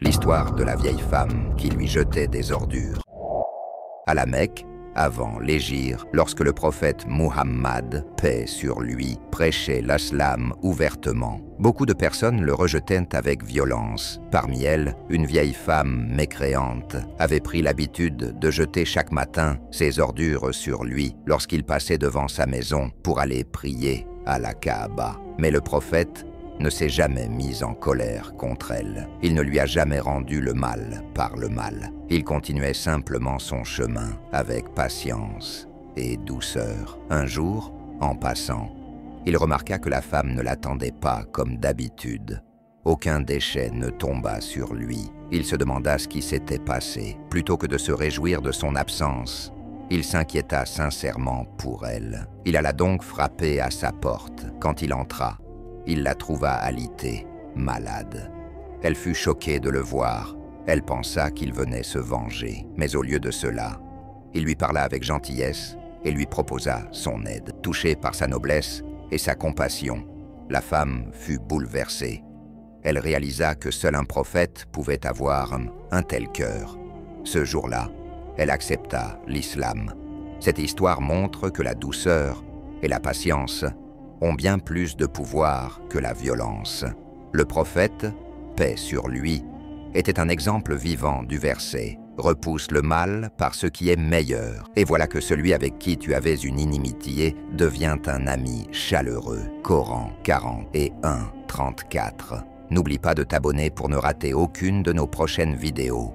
L'histoire de la vieille femme qui lui jetait des ordures. À la Mecque, avant l'hégire, lorsque le prophète Muhammad, paix sur lui, prêchait l'islam ouvertement, beaucoup de personnes le rejetaient avec violence. Parmi elles, une vieille femme mécréante avait pris l'habitude de jeter chaque matin ses ordures sur lui lorsqu'il passait devant sa maison pour aller prier à la Kaaba. Mais le prophète ne s'est jamais mis en colère contre elle. Il ne lui a jamais rendu le mal par le mal. Il continuait simplement son chemin avec patience et douceur. Un jour, en passant, il remarqua que la femme ne l'attendait pas comme d'habitude. Aucun déchet ne tomba sur lui. Il se demanda ce qui s'était passé. Plutôt que de se réjouir de son absence, il s'inquiéta sincèrement pour elle. Il alla donc frapper à sa porte. Quand il entra, il la trouva alitée, malade. Elle fut choquée de le voir. Elle pensa qu'il venait se venger. Mais au lieu de cela, il lui parla avec gentillesse et lui proposa son aide. Touchée par sa noblesse et sa compassion, la femme fut bouleversée. Elle réalisa que seul un prophète pouvait avoir un tel cœur. Ce jour-là, elle accepta l'islam. Cette histoire montre que la douceur et la patience ont bien plus de pouvoir que la violence. Le prophète, paix sur lui, était un exemple vivant du verset « Repousse le mal par ce qui est meilleur, et voilà que celui avec qui tu avais une inimitié devient un ami chaleureux. » Coran 41, 34. N'oublie pas de t'abonner pour ne rater aucune de nos prochaines vidéos.